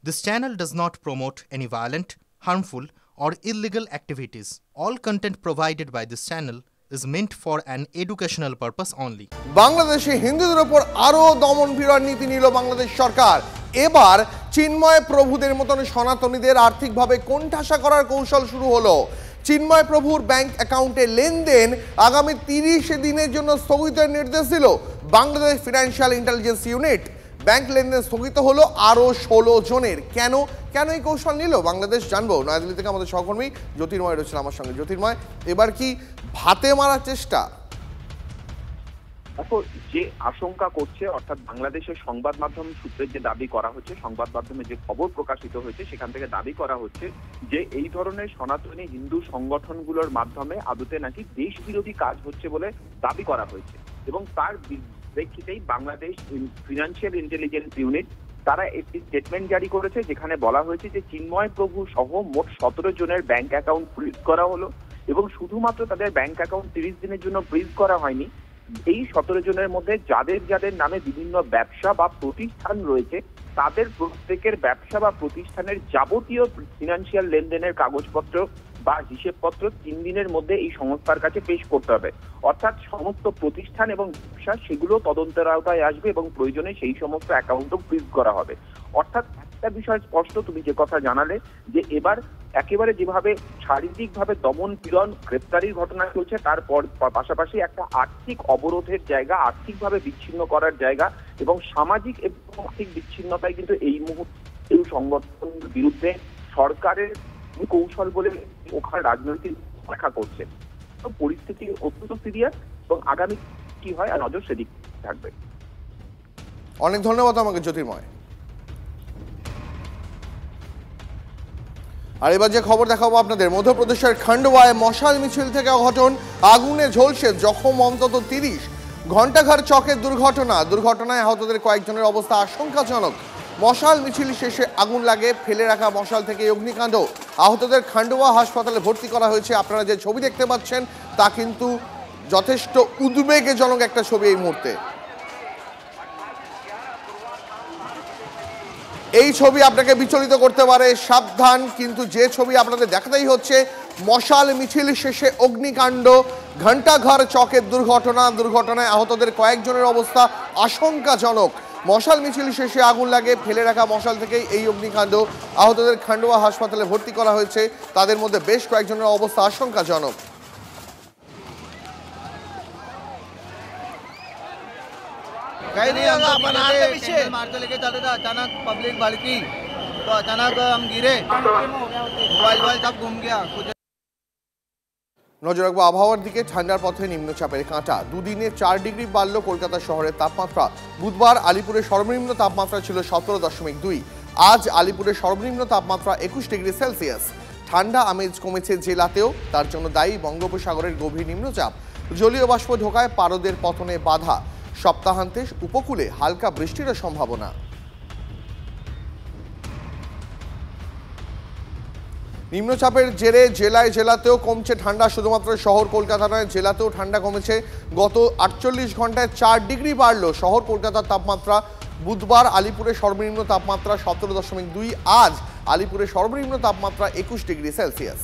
This channel does not promote any violent, harmful, or illegal activities. All content provided by this channel is meant for an educational purpose only. বাংলাদেশে হিন্দুদের উপর আরো দমন পীড়ন নীতি নিল বাংলাদেশ সরকার। এবার চিন্ময় প্রভুদের মতন সনাতনীদের আর্থিকভাবে কোণঠাসা করার কৌশল শুরু হলো। চিন্ময় প্রভুর ব্যাংক অ্যাকাউন্টে লেনদেন আগামী 30 দিনের জন্য স্থগিতের নির্দেশ দিল Bangladesh financial intelligence unit. Bank লেনদেন স্থগিত হলো আরও 16 জনের। কেন এই কৌশল নিল বাংলাদেশ, জানবো। নয়াদিল্লি থেকে আমাদের সহকর্মী জ্যোতির্ময় রয়েছেন আমার সঙ্গে। জ্যোতির্ময়, এবার কি ভাতে মারার চেষ্টা? দেখো, যে আশঙ্কা করছে, অর্থাৎ বাংলাদেশের সংবাদ মাধ্যম সূত্রে যে দাবি করা হচ্ছে, সংবাদ মাধ্যমে যে খবর প্রকাশিত হয়েছে সেখান থেকে দাবি করা হচ্ছে যে এই ধরনের সনাতনী হিন্দু সংগঠনগুলোর মাধ্যমে আদতে নাকি দেশ বিরোধী কাজ হচ্ছে বলে দাবি করা হয়েছে। এবং তার প্রেক্ষিতেই বাংলাদেশ ফিনান্সিয়াল ইন্টেলিজেন্স ইউনিট তারা একটি স্টেটমেন্ট জারি করেছে, যেখানে বলা হয়েছে যে চিন্ময় প্রভু সহ মোট 17 জনের ব্যাংক অ্যাকাউন্ট ফ্রিজ করা হলো। এবং শুধুমাত্র তাদের ব্যাংক অ্যাকাউন্ট 30 দিনের জন্য ফ্রিজ করা হয়নি, এই 17 জনের মধ্যে যাদের নামে বিভিন্ন ব্যবসা বা প্রতিষ্ঠান রয়েছে তাদের প্রত্যেকের ব্যবসা বা প্রতিষ্ঠানের যাবতীয় ফিনান্সিয়াল লেনদেনের কাগজপত্র বা হিসেবপত্র 3 দিনের মধ্যে এই সংস্থার কাছে পেশ করতে হবে। অর্থাৎ সমস্ত প্রতিষ্ঠান এবং ব্যবসা সেগুলো তদন্তের আওতায় আসবে এবং প্রয়োজনে সেই সমস্ত অ্যাকাউন্টও ফ্রিজ করা হবে। অর্থাৎ একটা বিষয় স্পষ্ট, তুমি যে কথা জানালে, যে এবার একেবারে যেভাবে শারীরিকভাবে দমন পীড়ন গ্রেপ্তারির ঘটনা চলছে, তারপর পাশাপাশি একটা আর্থিক অবরোধের জায়গা, আর্থিকভাবে বিচ্ছিন্ন করার জায়গা এবং সামাজিক এবং আর্থিক বিচ্ছিন্নতায় কিন্তু এই মুহূর্তে সংগঠনের বিরুদ্ধে সরকারের কৌশল বলে ওখানে রাজনৈতিক ব্যাখ্যা করছে। তো পরিস্থিতি অত্যন্ত সিরিয়াস এবং আগামী কি হয় আর নজর সেদিক থাকবে। অনেক ধন্যবাদ আমাকে জ্যোতির্ময়। আর এবার যে খবর দেখাবো আপনাদের, মধ্যপ্রদেশের খান্ডওয়ায় মশাল মিছিল থেকে অঘটন, আগুনে ঝলসে জখম অন্তত 30। ঘণ্টাঘর চকের দুর্ঘটনায় আহতদের কয়েকজনের অবস্থা আশঙ্কাজনক। মশাল মিছিল শেষে আগুন লাগে, ফেলে রাখা মশাল থেকে অগ্নিকাণ্ড। আহতদের খান্ডোয়া হাসপাতালে ভর্তি করা হয়েছে। আপনারা যে ছবি দেখতে পাচ্ছেন তা কিন্তু যথেষ্ট উদ্বেগজনক একটা ছবি এই মুহূর্তে। এই ছবি আপনাকে বিচলিত করতে পারে, সাবধান। কিন্তু যে ছবি আপনাদের দেখাতেই হচ্ছে, মশাল মিছিল শেষে অগ্নিকাণ্ড, ঘণ্টাঘর চকের দুর্ঘটনায় আহতদের কয়েকজনের অবস্থা আশঙ্কাজনক। মশাল মিছিল শেষে আগুন লাগে, ফেলে রাখা মশাল থেকেই এই অগ্নিকাণ্ড। আহতদের খান্ডোয়া হাসপাতালে ভর্তি করা হয়েছে, তাদের মধ্যে বেশ কয়েকজনের অবস্থা আশঙ্কাজনক। कहीं नहीं, हम मारते लेके जाते थे, अचानक पब्लिक भड़की तो अचानक हम गिरे, मोबाइल सब घूम गया। নজর রাখবো আবহাওয়ার দিকে। ঠান্ডার পথে নিম্নচাপের কাঁটা। দুদিনে 4 ডিগ্রি বাড়ল কলকাতা শহরের তাপমাত্রা। বুধবার আলিপুরের সর্বনিম্ন তাপমাত্রা ছিল 17.2। আজ আলিপুরের সর্বনিম্ন তাপমাত্রা 21 ডিগ্রি সেলসিয়াস। ঠান্ডা আমেজ কমেছে জেলাতেও, তার জন্য দায়ী বঙ্গোপসাগরের গভীর নিম্নচাপ। জলীয় বাষ্প ঢোকায় পারদের পতনে বাধা। সপ্তাহান্তে উপকূলে হালকা বৃষ্টিরও সম্ভাবনা। নিম্নচাপের জেরে জেলাতেও কমছে ঠান্ডা। শুধুমাত্র শহর কলকাতা নয়, জেলাতেও ঠান্ডা কমেছে। গত 48 ঘন্টায় 4 ডিগ্রি বাড়ল শহর কলকাতার তাপমাত্রা। বুধবার আলিপুরের সর্বনিম্ন তাপমাত্রা 17.2। আজ আলিপুরের সর্বনিম্ন তাপমাত্রা 21 ডিগ্রি সেলসিয়াস।